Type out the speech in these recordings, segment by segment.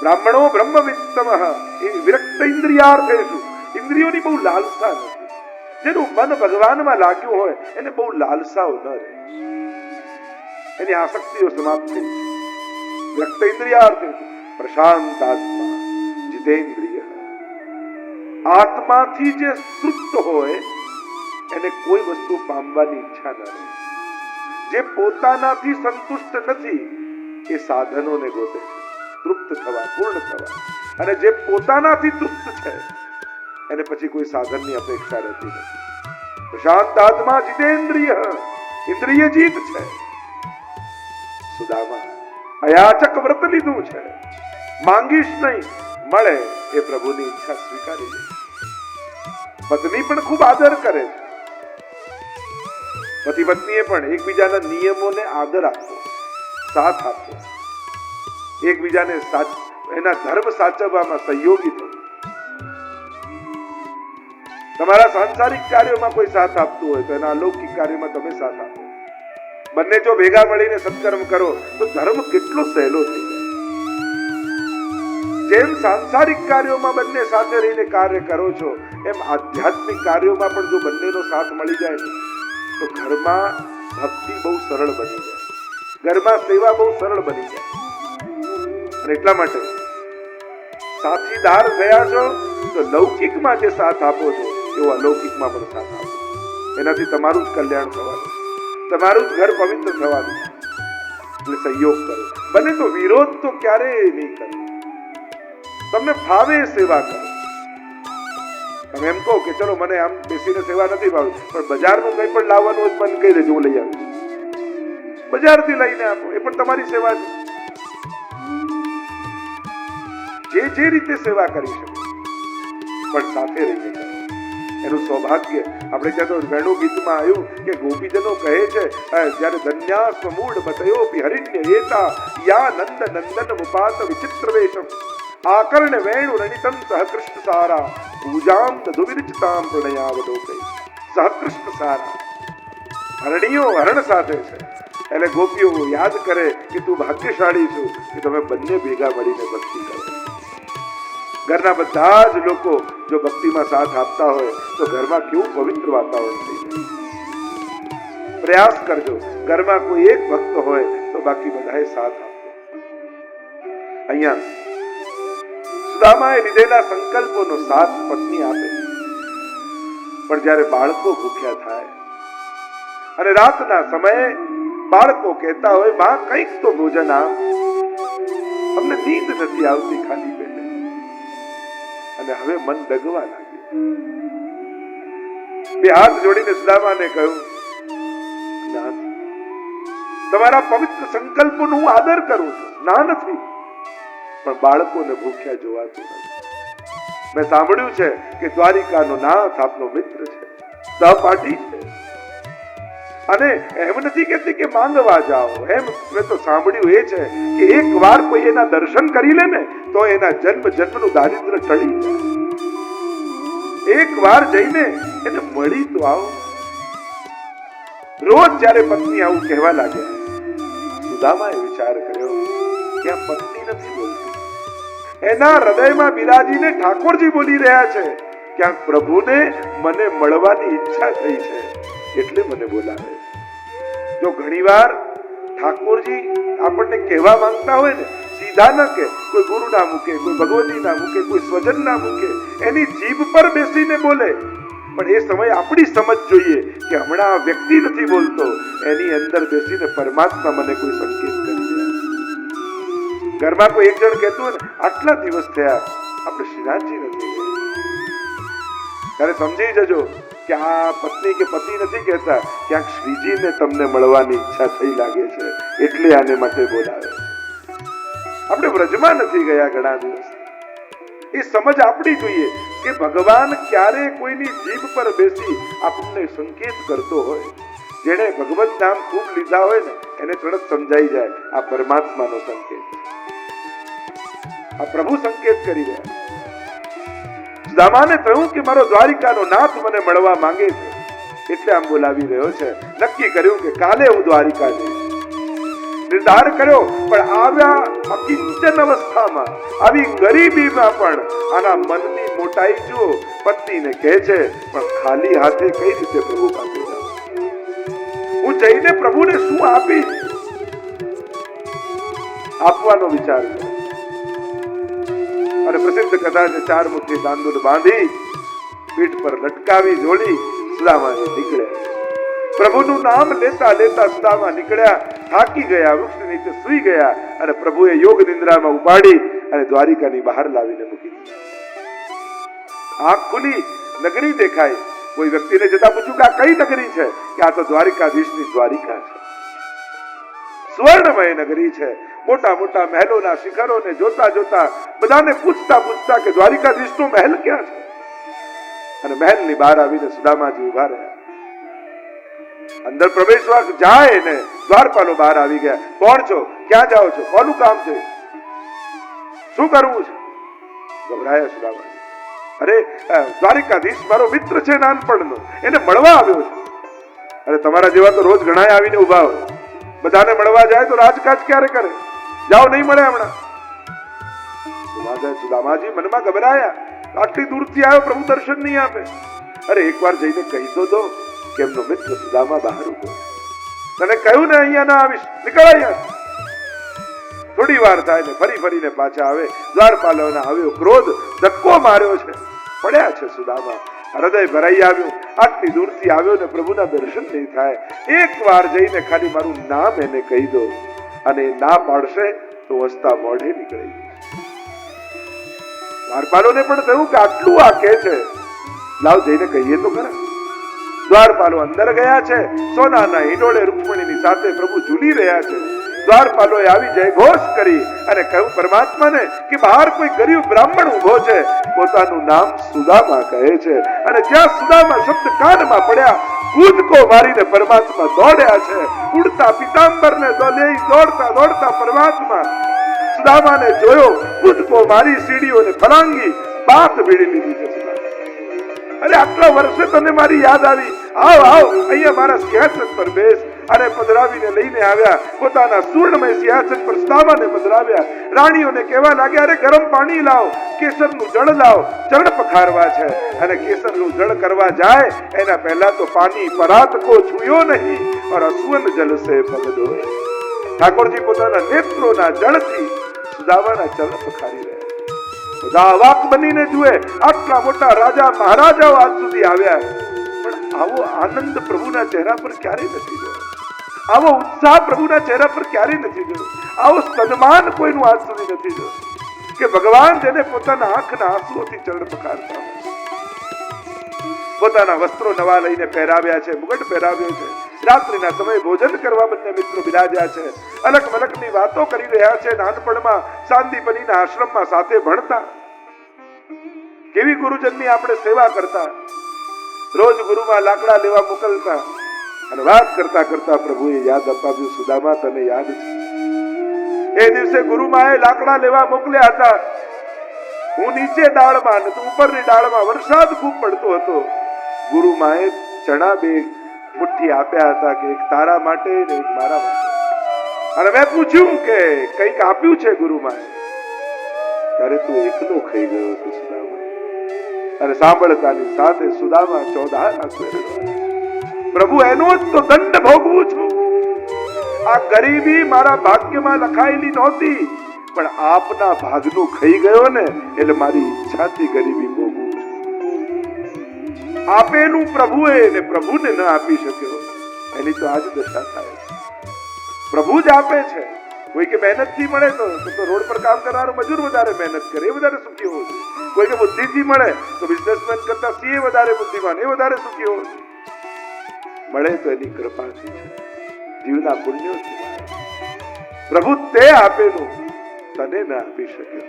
બ્રાહ્મણો બ્રહ્મવિત્તમ એ વિરક્ત ઇન્દ્રિયાર્થેષુ, ઇન્દ્રિયોની બહુ લાલસા નથી. જેનું મન ભગવાનમાં લાગ્યું હોય એને બહુ લાલસાઓ ન રહે, એની આસક્તિઓ સમાપ્ત થઈ. વિરક્ત ઇન્દ્રિયાર્થેષુ પ્રશાંતાત્મા જીતેન્દ્રિય, આત્માથી જે તૃપ્ત હોય એને કોઈ વસ્તુ પામવાની ઈચ્છા ન રહે. જે પોતાનાથી સંતુષ્ટ નથી એ સાધનોને ગોતે છે તૃપ્ત થવા, પૂર્ણ થવા. અને જે પોતાનાથી તૃપ્ત છે એને પછી કોઈ સાધનની અપેક્ષા રહેતી નથી. પ્રશાંતાત્મા જીતેન્દ્રિય, ઇન્દ્રિય જીત છે. સુદામા અયાચક વ્રત લીધું છે, માંગીશ નહીં, મળે એ પ્રભુની ઈચ્છા સ્વીકારી લે. પત્ની પણ ખૂબ આદર કરે છે. પતિ પત્નીએ પણ એકબીજાના નિયમોને આદર આપવો, સાથ આપવો, એકબીજાને એના ધર્મ સાચવવામાં સહયોગી થવું. તમારા સાંસારિક કાર્યોમાં કોઈ સાથ આપતું હોય તો એના અલૌકિક કાર્યમાં તમે સાથ આપો. બંને જો ભેગા મળીને સત્કર્મ કરો તો ધર્મ કેટલો સહેલો થઈ જાય. જેમ સાંસારિક કાર્યોમાં બંને સાથે રહીને કાર્ય કરો છો એમ આધ્યાત્મિક કાર્યોમાં પણ જો બંનેનો સાથ મળી જાય તો ઘરમાં ભક્તિ બહુ સરળ બની જાય, ઘરમાં સેવા બહુ સરળ બની જાય. અને એટલા માટે સાથીદાર થયા છો તો લૌકિકમાં જે સાથ આપો છો એવો અલૌકિકમાં પણ સાથ આપો. એનાથી તમારું જ કલ્યાણ થવાનું, તમારું જ ઘર પવિત્ર થવાનું. એટલે સહયોગ કરો. બને તો વિરોધ તો ક્યારેય નહીં કરો. તમને ફાવે સેવા કરો. તમે એમ કહો કે ચલો મને આમ બેસીને સેવા નથી ભાવતી, પણ બજારનું કંઈ પણ લાવવાનું હોય બંધ કહી દેજો, હું લઈ આવીશ. બજારથી લઈને આપો, એ પણ તમારી સેવા છે. જે રીતે સેવા કરી શકે પણ સાથે રહીને કરો. એનું સૌભાગ્ય. આપણે ત્યાં તો વેણુ ગીતમાં આવ્યું કે ગોપીજનો કહે છે જ્યારે ધન્યા સ્વમૂળ બતયો હરિણ્ય એતા યા નંદ નંદન મુપાત વિચિત્ર વેશમ આકર્ણ વેણુ રણિતમ સહકૃષ્ણ સારા પૂજામ દધુવિરચતામ પ્રણયાવલોકે. સહકૃષ્ણ સારા હરણીઓ હરણ સાથે છે એટલે ગોપીઓ યાદ કરે કે તું ભાગ્યશાળી છું કે તમે બંને ભેગા મળીને ભક્તિ કરો. ઘરના બધા જ લોકો જો ભક્તિમાં સાથ આપતા હોય તો ઘરમાં કેવું પવિત્ર વાતાવરણ થઈ જાય. પ્રયાસ કરજો ઘરમાં કોઈ એક ભક્ત હોય તો બાકી બધાએ સાથ આપો. અહીંયા સુદામાએ લીધેલા સંકલ્પોનો સાથ પત્ની આપે, પણ જ્યારે બાળકો ભૂખ્યા થાય અને રાતના સમયે બાળકો કહેતા હોય માં કંઈક તો ભોજન આપ, અમને નીંદ નથી આવતી ખાલી પેટે, અને હવે મન ડગવા લાગ્યું. બે હાથ જોડીને સુદામાને કહ્યું, નાથ તમારા પવિત્ર સંકલ્પોનો હું આદર કરું છું, ના નથી, પણ બાળકોને ભૂખ્યા જોવાતું નથી. મેં સાંભળ્યું છે કે દ્વારિકાનો નાથ આપનો મિત્ર છે, સહપાઠી છે, અને એમ નથી કહેતી કે માંગવા જાઓ. એમ મેં તો સાંભળ્યું એ છે કે એક વાર કોઈ એના દર્શન કરી લે ને તો એના જન્મ જન્મનું દારિદ્ર ટળી જાય. એક વાર જઈને એને મળી તો આવો. રોજ જ્યારે પત્ની આવું કહેવા લાગ્યા, સુદામાએ વિચાર કર્યો કે આ પત્ની નથી બોલતી, એના હૃદયમાં બિરાજીને ઠાકોરજી બોલી રહ્યા છે. ક્યાંક પ્રભુને મને મળવાની ઈચ્છા થઈ છે એટલે મને બોલાવે. જો ઘણીવાર ઠાકોરજી આપણને કહેવા માંગતા હોય ને, સીધા ન કે, કોઈ ગુરુ ના મૂકે, કોઈ ભગવતી ના મૂકે, કોઈ સ્વજન ના મૂકે, એની જીભ પર બેસીને બોલે. પણ એ સમય આપણી સમજ જોઈએ કે હમણાં આ વ્યક્તિ નથી બોલતો, એની અંદર બેસીને પરમાત્મા મને કોઈ સંકેત કરી રહ્યા. ઘરમાં કોઈ એક જણ કહેતું હોય ને આટલા દિવસ થયા આપણે શ્રીનાથજી નથી ગયા, ત્યારે સમજી જજો કે આ પત્ની કે પતિ નથી કહેતા, ક્યાંક શ્રીજીને તમને મળવાની ઈચ્છા થઈ લાગે છે એટલે આને માટે બોલાવે. આપણે વ્રજમાં નથી ગયા ઘણા દિવસ. એ સમજ આપણી જોઈએ કે ભગવાન ક્યારે કોઈની જીભ પર બેસી આપણને સંકેત કરતો હોય. જેણે ભગવત નામ ખૂબ લીધા હોય ને એને તરત સમજાઈ જાય આ પરમાત્માનો સંકેત, આ પ્રભુ સંકેત કરી રહ્યા. સુદામાને કહ્યું કે મારો દ્વારિકાનો નાથ મને મળવા માંગે છે એટલે આમ બોલાવી રહ્યો છે. નક્કી કર્યું કે કાલે હું દ્વારિકા જઈશ. નિર્ધાર કર્યો, પણ આવ્યા અકિંચન અવસ્થામાં, આવી ગરીબીમાં પણ આના મનની મોટાઈ જુઓ. પત્નીને કહે છે, પણ ખાલી હાથે કઈ રીતે પ્રભુ પાસે જાઉં? હું જઈને પ્રભુને શું આપીશ? આપવાનો વિચાર કર્યો અને પ્રસિદ્ધ કથા છે, 4 મુઠ્ઠી તાંદૂળ બાંધી પીઠ પર લટકાવી જોડી સુદામા નીકળ્યા. પ્રભુનું નામ લેતા લેતા સુદામા નીકળ્યા. થાકી ગયા, વૃક્ષ નીચે સૂઈ ગયા અને પ્રભુએ યોગ નિંદ્રામાં ઉપાડી અને દ્વારિકાની બહાર લાવીને મૂકી દીધી. આંખ ખુલી, નગરી દેખાય. કોઈ વ્યક્તિને જતા પૂછ્યું કે આ કઈ નગરી છે? કે આ તો દ્વારિકાધીશની દ્વારિકા છે. સ્વર્ણમય નગરી છે. મોટા મોટા મહેલોના શિખરોને જોતા જોતા બધાને પૂછતા પૂછતા કે દ્વારિકાધીશનો મહેલ ક્યાં છે? અને મહેલની બહાર આવીને સુદામાજી ઉભા રહ્યા. અંદર પ્રવેશવા જાય ને દ્વારપાલો બહાર આવી ગયા. કોણ છો? ક્યાં જાઓ છો? કોનું કામ છે? શું કરવું છે? ગભરાયા સુદામાજી. અરે દ્વારિકાધીશ મારો મિત્ર છે નાનપણનો, એને મળવા આવ્યો છે. અરે તમારા જેવા તો રોજ ઘણા આવીને ઉભા હોય. બધાને મળવા જાય તો રાજકાજ ક્યારે કરે? જાઓ, નહીં મળે હમણાં. સુદામાજી મનમાં ગભરાયા. આટલી દૂરથી આવ્યો, પ્રભુ દર્શન નહીં આપે. અરે એકવાર જઈને કહી તો દો કે એમનો મિત્ર સુદામા બહાર ઉભો. તને કહ્યું ને અહીંયા ના આવીશ, નીકળ અહીંયા. થોડી વાર થાય ને ફરી ફરીને પાછા આવે. દ્વારપાલોના આવ્યો ક્રોધ, ધક્કો માર્યો છે. પડ્યા છે સુદામા. હૃદય ભરાઈ આવ્યું. આટલી દૂરથી આવ્યો ને પ્રભુના દર્શન નહીં થાય. એક વાર જઈને ખાલી મારું નામ એને કહી દો, અને ના પાડશે તો વસતા મોઢે નીકળી. દ્વારપાલોને પણ થયું કે આટલું આ કે છે, લાવ જઈને કહીએ તો ખરા. દ્વારપાલો અંદર ગયા છે. સોનાના હિંડોળે રૂક્ષ્મણીની સાથે પ્રભુ ઝૂલી રહ્યા છે. દ્વારપાલોએ આવી જય ઘોષ કરી અને કહ્યું પરમાત્માને કે બહાર કોઈ ગરીબ બ્રાહ્મણ ઉભો છે, પોતાનું નામ સુદામા કહે છે. અને જ્યાં સુદામા શબ્દ કાનમાં પડ્યા, કૂદકો મારીને પરમાત્મા દોડ્યા છે. ઉડતા પિતાંબરને દોડતા દોડતા પરમાત્મા સુદામાને જોયો, કૂદકો મારી સીડીઓને ફલાંગી બાથ ભીડી લીધી છે. અરે આટલા વર્ષે તને મારી યાદ આવી, આવ આવ અહીંયા મારા સિંહાસન પર બેસ. અને પધરાવીને લઈને આવ્યા. પોતાના સુવર્ણમય સિંહાસન પર સુદામાને પધરાવ્યા. રાણીઓને કહેવા લાગ્યા, અરે ગરમ પાણી લાવ, કેસરનું જળ લાવ, ચરણ પખારવા છે. અને કેસરનું જળ કરવા જાય એના પહેલા તો પાણી પરાત કો છુયો નહીં और असुवन जल से पग धोए. ઠાકોરજી પોતાના નેત્રોના જળથી સુદામાના ચરણ પખારી રહ્યા. બધા અવાક બનીને જુએ. આટલા મોટા રાજા મહારાજાઓ આજ સુધી આવ્યા, પણ આવો આનંદ પ્રભુના ચહેરા પર ક્યારેય નથી જોયો. આવો ઉત્સાહ પ્રભુના ચહેરા પર ક્યારેય નથી જોયો. આવો સન્માન કોઈનું આજ સુધી નથી જોયું કે ભગવાન જેને પોતાના આંખના આંસુઓથી ચરણ પખારતા હોય. પોતાના વસ્ત્રો નવા લઈને પહેરાવ્યા છે, મુગટ પહેરાવ્યો છે. રાત્રિના સમયે ભોજન કરવા બંને મિત્રો બિરાજ્યા છે. અલગ મલકની વાતો કરી રહ્યા છે. નાનપણમાં સાંદીપનીના આશ્રમમાં સાથે ભણતા. કેવી ગુરુજનની આપણે સેવા કરતા. રોજ ગુરુમાં લાકડા લેવા મોકલતા અને વાત કરતા કરતા પ્રભુએ યાદ અપાવ્યું, સુદામા તને યાદ છે? એ દિવસે ગુરુમાએ લાકડા લેવા મોકલ્યા હતા. હું નીચે ડાળમાં ને તું ઉપરની ડાળમાં. વરસાદ ખૂબ પડતો હતો. ગુરુમાએ ચણા 2 મુઠ્ઠી આપ્યા હતા, કે એક તારા માટે ને એક મારા માટે. અને મેં પૂછ્યું કે કંઈક આપ્યું છે ગુરુમાએ? ત્યારે તું એકલો ખાઈ ગયો હતો સુદામા. અને સાંભળતાની સાથે સુદામા 14 આંસુ. પ્રભુ એનો જ તો દંડ ભોગવું છું. આ ગરીબી મારા ભાગ્યમાં લખાયેલી નહોતી, પણ આપના ભાગનું ખાઈ ગયો ને એટલે મારી ઈચ્છાથી ગરીબી ભોગવું છું. આપેલું પ્રભુએ ને પ્રભુને ન આપી શક્યો, એની તો આજ દશા થાય. પ્રભુ જ આપે છે. કોઈ કે મહેનતથી મળે તો રોડ પર કામ કરનારો મજૂર વધારે મહેનત કરે, એ વધારે સુખી હોય. કોઈ કે બુદ્ધિથી મળે તો બિઝનેસમેન કરતા સીએ વધારે બુદ્ધિમાન, એ વધારે સુખી હોય. મળે તો એની કૃપાથી છે, જીવના પુણ્યોથી. પ્રભુ તે આપેલું તને ન આપી શક્યો.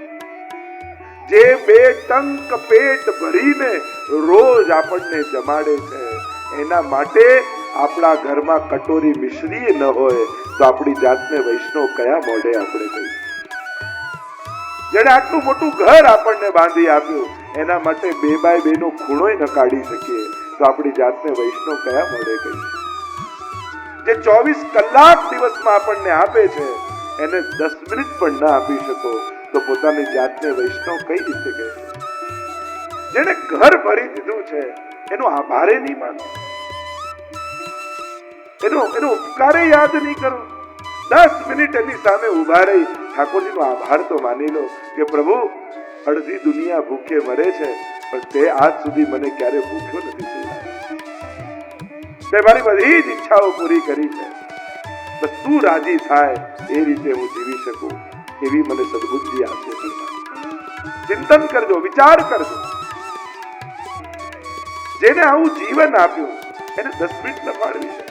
જે 2 ટંક પેટ ભરીને રોજ આપણને જમાડે છે, એના માટે આપણા ઘરમાં કટોરી મિશ્રી ન હોય તો આપણી જાતને વૈષ્ણવ કયા મોઢે આપણે કહીએ? જેને આટલું મોટું ઘર આપણને બાંધી આપ્યું, એના માટે 2x2 નો ખૂણોય ન કાઢી શકીએ તો આપણી જાતને વૈષ્ણવ કયા મોઢે કહીએ? જે 24 કલાક દિવસમાં આપણને આપે છે એને 10 મિનિટ પણ ના આપી શકો તો પોતાની જાતને વૈષ્ણવ કઈ રીતે કહે? જેને ઘર ભરી દીધું છે એનો આભારે નહીં માનો, એનો ઉપકારે યાદ નહીં કરો. 10 મિનિટ એની સામે ઉભા રહી ઠાકોરજીનો આભાર તો માની લો કે પ્રભુ અડધી દુનિયા ભૂખે મરે છે પણ તે આજ સુધી મને ક્યારે ભૂખ્યો નથી જોયો. તે મારી બધી જ ઈચ્છાઓ પૂરી કરી છે, બસ તું રાજી થાય એ રીતે હું જીવી શકું એવી મને સદબુદ્ધિ આપશે. ચિંતન કરજો, વિચાર કરજો. જેને આવું જીવન આપ્યું એને 10 મિનિટ ન ફાળવી છે.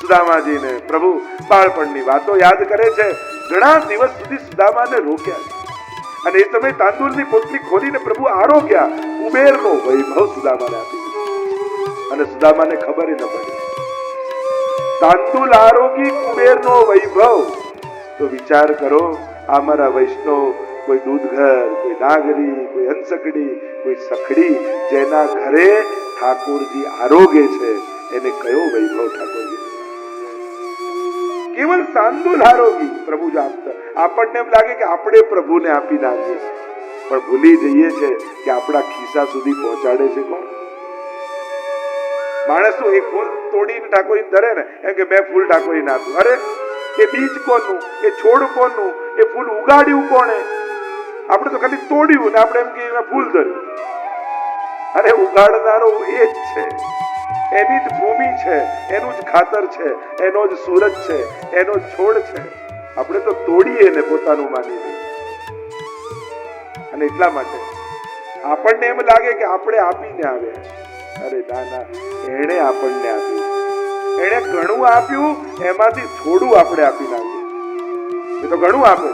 સુદામાજીને પ્રભુ બાળપણની વાતો યાદ કરે છે. ઘણા દિવસ સુધી સુદામાને રોક્યા છે અને એ સમય તાંદુલની પોટલી ખોલીને પ્રભુ આરોગ્યા. કુબેરનો વૈભવ સુદામાને આપી દીધો અને સુદામાને ખબર ન પડી. તાંદુલ આરોગી કુબેરનો વૈભવ. તો વિચાર કરો, આ મારા વૈષ્ણવ કોઈ દૂધઘર, કોઈ નાગરી, કોઈ હંસકડી, કોઈ સખડી જેના ઘરે ઠાકોરજી આરોગે છે એને કયો વૈભવ ઠાકોરજી? કેવલ તાંદુલ આરોગી પ્રભુ જ આપતા. આપણને એમ લાગે કે આપણે પ્રભુને આપી નાખીએ પણ ભૂલી જઈએ છે કે આપણા ખિસ્સા સુધી પહોંચાડે છે કોણ? માણસ તો એક ફૂલ તોડીને ઠાકોરજી ધરે ને એમ કે મેં ફૂલ ઠાકોરજીને આપ્યું. અરે એ બીજ કોનું, એ છોડ કોનું, એ ફૂલ ઉગાડ્યું કોણે? આપણે તો ખાલી તોડ્યું ને આપણે એમ કે એમાં ફૂલ ધર્યું. અરે ઉગાડનારો એ જ છે, એની જ ભૂમિ છે, એનું જ ખાતર છે, એનો જ સૂરજ છે, એનો જ છોડ છે. આપણે તો તોડીએ ને પોતાનું માની લઈએ. અને એટલા માટે આપણને એમ લાગે કે આપણે આપીને આવ્યા. અરે ના ના, એણે આપણને આપ્યું. એણે ઘણું આપ્યું, એમાંથી થોડું આપણે આપી નાખ્યું. એ તો ઘણું આપે.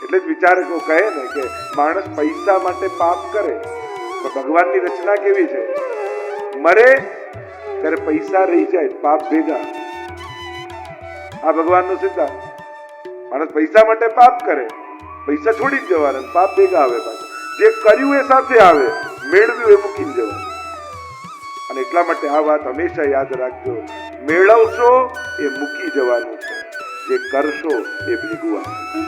એટલે જ વિચારકો કહે ને કે માણસ પૈસા માટે પાપ કરે તો ભગવાનની રચના કેવી છે? મરે ત્યારે પૈસા રહી જાય, પાપ ભેગા. આ ભગવાનનો સિદ્ધાંત. માણસ પૈસા માટે પાપ કરે, પૈસા છોડી જ જવાના, પાપ ભેગા આવે. પાછા જે કર્યું એ સાથે આવે, મેળવ્યું એ મૂકીને જવાનું. અને એટલા માટે આ વાત હંમેશા યાદ રાખજો, મેળવશો એ મૂકી જવાનું છે, જે કરશો એ ભેગું આવશે.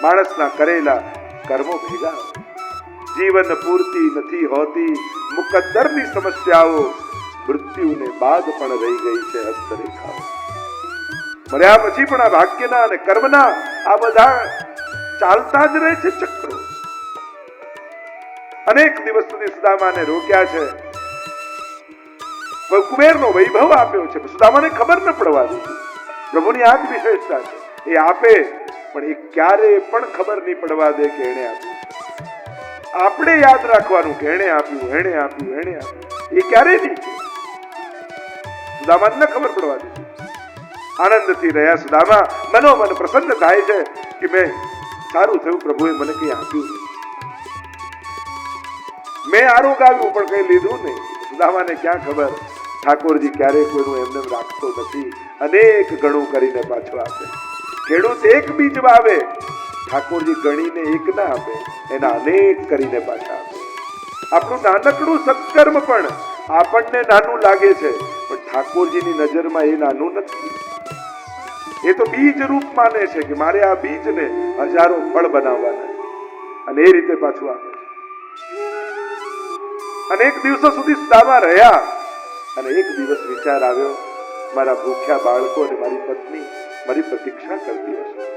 માણસના કરેલા કર્મો ભેગા આવે. જીવન પૂર્તિ નથી હોતી, મુકદ્દરની સમસ્યાઓ મૃત્યુને બાદ પણ રહી ગઈ છે હસ્તરેખાઓ. મર્યા પછી પણ આ ભાગ્યના અને કર્મના આ બધા ચાલતા જ રહે છે ચક્રો. અનેક દિવસ સુધી સુદામાને રોક્યા છે, કુબેરનો વૈભવ આપ્યો છે, સુદામાને ખબર ન પડવા દીધી. પ્રભુની આ જ વિશેષતા છે, એ આપે પણ એ ક્યારે પણ ખબર નહીં પડવા દે કે એણે આપ્યું. આપણે યાદ રાખવાનું કે એણે આપ્યું, એણે આપ્યું, એણે આપ્યું. એ ક્યારેય નહીં. સુદામાને ન ખબર પડવા દીધી. આનંદથી રહ્યા સુદામા. મનોમન પ્રસન્ન થાય છે કે મેં સારું થયું, પ્રભુએ મને કઈ આપ્યું. મેં આરોગાવ્યું પણ કઈ લીધું નહીં. સુદામાને ક્યાં ખબર, ઠાકોરજી ક્યારેય કોઈનું એમને રાખતો નથી, અનેક ગણું કરીને પાછો આપે. ખેડૂત એક બીજ વાવે, ઠાકોરજી ગણીને એક ના આપે, એના અનેક કરીને પાછા આપે. આપણું નાનકડું સત્કર્મ પણ આપણને નાનું લાગે છે પણ ઠાકોરજીની નજરમાં એ નાનું નથી. એ તો બીજ રૂપ માને છે કે મારે આ બીજને હજારો ફળ બનાવવાના, અને એ રીતે પાછું આપે છે. અનેક દિવસો સુધી સુદામા રહ્યા અને એક દિવસ વિચાર આવ્યો, મારા ભૂખ્યા બાળકો અને મારી પત્ની મારી પ્રતીક્ષા કરતી હશે.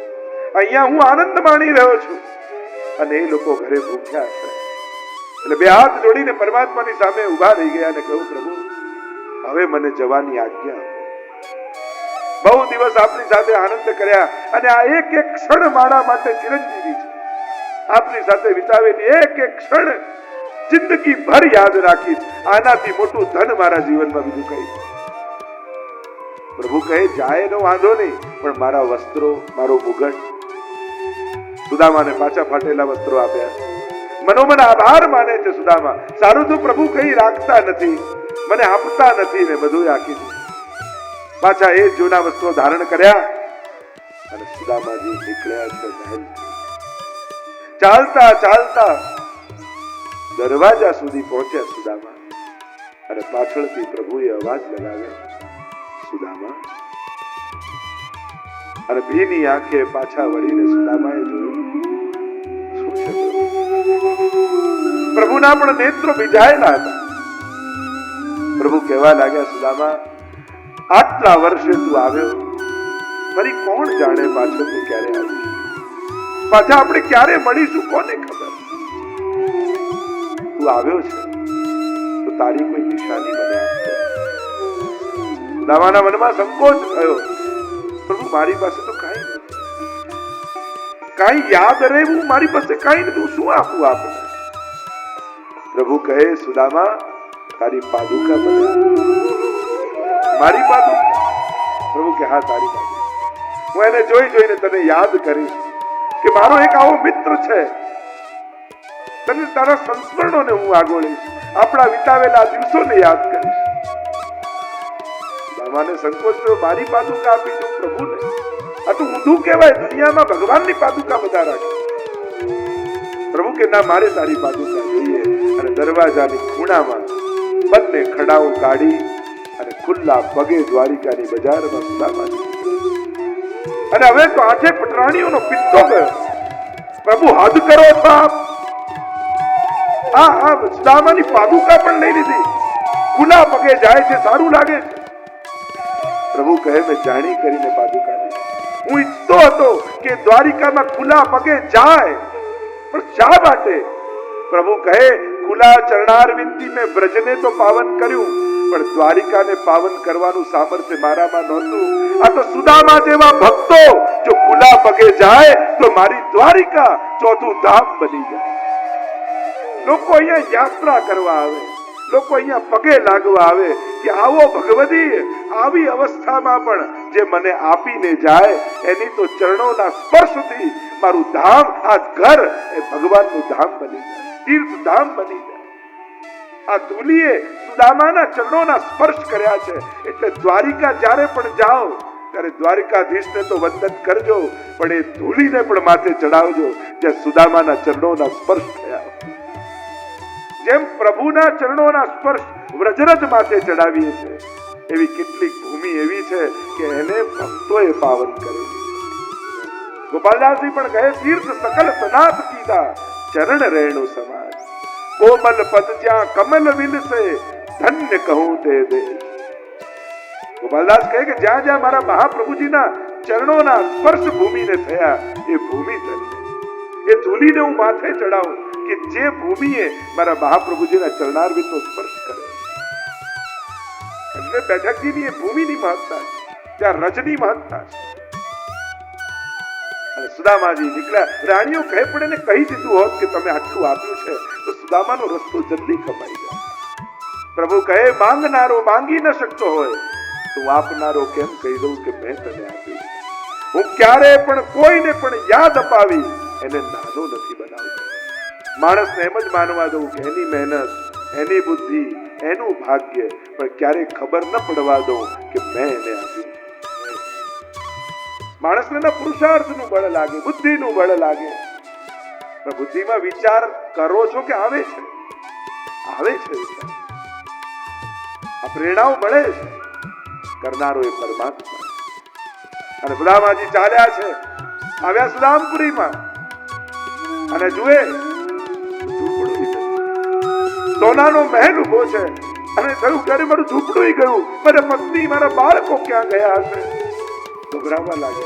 અહીંયા હું આનંદ માણી રહ્યો છું અને એ લોકો ઘરે ભૂખ્યા હશે. એટલે બે હાથ જોડીને પરમાત્માની સામે ઉભા રહી ગયા અને કહ્યું, પ્રભુ હવે મને જવાની આજ્ઞા. બહુ દિવસ આપની સાથે આનંદ કર્યા અને આ એક એક ક્ષણ મારા માટે ચિરંજીવી છે. આપની સાથે વિતાવેલી એક એક ક્ષણ જિંદગી ભર યાદ રાખીશ. આનાથી મોટું ધન મારા જીવનમાં બીજું કઈ. પ્રભુ કહે, જાય નો વાંધો નહીં, પણ મારા વસ્ત્રો, મારો મુગટ. સુદામાને પાછા ફાટેલા વસ્ત્રો આપ્યા. મનોમન આભાર માને છે સુદામા. સારું તો પ્રભુ કઈ રાખતા નથી, મને આપતા નથી ને બધું રાખી દીધું. પાછા એ જૂના વસ્ત્રો ધારણ કર્યા અને સુદામાજી નીકળ્યા છે મહેલ. ચાલતા ચાલતા દરવાજા સુધી પહોંચ્યા સુદામા. અને પાછળથી પ્રભુએ અવાજ લગાવ્યો, સુદામા. અને ભીની આંખે પાછા વળીને સુદામાએ જોયું, શું છે પ્રભુ? પ્રભુના પણ નેત્રો ભીંજાયેલા હતા. પ્રભુ કહેવા લાગ્યા, સુદામા, આટલા વર્ષે તું આવ્યો, ફરી કોણ જાણે પાછો તું ક્યારે આવીશ? પાછા આપણે ક્યારે મળીશું કોને ખબર? તું આવ્યો છે તો તારી કોઈ નિશાની મને આપશે. સુદામાના મનમાં સંકોચ થયો, પ્રભુ મારી પાસે તો કાંઈ નથી, કાંઈ યાદ રહેવું મારી પાસે કાંઈ નથી, હું શું આપું આપને? પ્રભુ કહે, સુદામા, તારી પાદુકા મને આપ. મારી પાદુકા? પ્રભુ કે હા, તારી પાદુકા. હું એને જોઈ જોઈને તને યાદ કરીશ કે મારો એક આવો મિત્ર છે. તને તારા સંસ્મરણોને હું આગોળીશ, આપણા વિતાવેલા દિવસોને યાદ કરીશ. સુદામાને સંકોચ થયો, મારી પાદુકા આપી દઉં પ્રભુને? આ તો ઊંધું કહેવાય, દુનિયામાં ભગવાનની પાદુકા બધા રાખે. પ્રભુ કે ના, મારે તારી પાદુકા જોઈએ. અને દરવાજાની ખૂણામાં બંને ખડાઓ કાઢી અને ખુલ્લા પગે દ્વારિકાની બજારમાં સુદામા નીકળ્યા. અને હવે તો આઠે પટરાણીઓનો પિત્તો ગયો. પ્રભુ, હદ કરો છો આપ. આ સુદામાની પાદુકા પણ લઈ લીધી, ખુલ્લા પગે જાય છે, સારું લાગે છે. પ્રભુ કહે, મેં જાણી કરીને પાદુકા લીધી. હું ઈચ્છતો હતો કે દ્વારિકામાં ખુલ્લા પગે જાય, પણ શા માટે? પ્રભુ કહે, ખુલ્લા ચરણારવિંદથી મેં બ્રજને તો પાવન કર્યું, પણ દ્વારિકાને પાવન કરવાનું સામર્થ્ય મારામાં નહોતું. આ તો સુદામા જેવા ભક્તો જો ખુલ્લા પગે જાય તો મારી દ્વારિકા ચોથું ધામ બની જાય. લોકો અહીંયા યાત્રા કરવા આવે, લોકો અહીંયા પગે લાગવા આવે કે આવો ભગવતી, આવી અવસ્થામાં પણ જે મને આપીને જાય, એની તો ચરણોના સ્પર્શથી મારું ધામ, આ ઘર એ ભગવાનનું ધામ બની જાય, તીર્થ ધામ બની જાય. આ ધૂલીએ સુદામાના ચરણોના સ્પર્શ કર્યા છે, એટલે દ્વારિકા જ્યારે પણ જાઓ ત્યારે દ્વારિકાધીશને તો વંદન કરજો, પણ એ ધૂલીને પણ માથે ચડાવજો જ્યાં સુદામાના ચરણોના સ્પર્શ થયા. જેમ પ્રભુના ચરણોના સ્પર્શ વ્રજરથ માથે ચડાવીએ છે, એવી કેટલીક ભૂમિ એવી છે કે એને ભક્તોએ પાવન કરેલી. ગોપાલદાસજી પણ કહે, તીર્થ સકલ સનાથ કીધા, ચરણ રેણુ સમાજ, કોમલ પદ જ્યાં કમલ વિલસે, ધન્ય કહું તે દેશ. ગોપાલદાસ કહે કે જ્યાં જ્યાં મારા મહાપ્રભુજીના ચરણોના સ્પર્શ ભૂમિને થયા, એ ભૂમિ ધન્ય. એ ધૂલીને હું માથે ચડાવું કે જે ભૂમિએ મારા મહાપ્રભુજીના ચરણારવિંદનો સ્પર્શ કર્યો. એટલે બેઠકજીની એ ભૂમિની મહત્તા છે, ત્યાં રજની મહત્તા છે. અને સુદામાજી નીકળ્યા. રાણીઓ કહે પણ એને કહી દીધું હોત કે તમે આટલું આપ્યું છે તો સુદામાનો રસ્તો જલ્દી કપાઈ જાય. પ્રભુ કહે, માંગનારો માંગી ન શકતો હોય તો આપનારો કેમ કહી દઉં કે મેં તને આપ્યું? હું ક્યારે પણ કોઈને પણ યાદ અપાવી એને નાનો નથી બનાવતો. માણસને એમ જ માનવા દઉં કે એની મહેનત, એની બુદ્ધિ, એનું ભાગ્ય, પણ ક્યારે ખબર ન પડવા દઉં કે મેં એને આપ્યું. માણસને ના પુરુષાર્થનું બળ લાગે, બુદ્ધિનું બળ લાગે, પણ બુદ્ધિમાં વિચાર કરો છો કે આવે છે વિચાર. આ પ્રેરણાઓ મળે છે, કરનારો એ પરમાત્મા. અને સુદામાજી ચાલ્યા છે, આવ્યા સુદામપુરીમાં અને જુએ સોનાનો મહેલ ઉભો છે અને થયું ક્યારે મારું ઝૂંપડું ગયું, મારા પત્ની, મારા બાળકો ક્યાં ગયા હશે? ગભરાવા લાગે.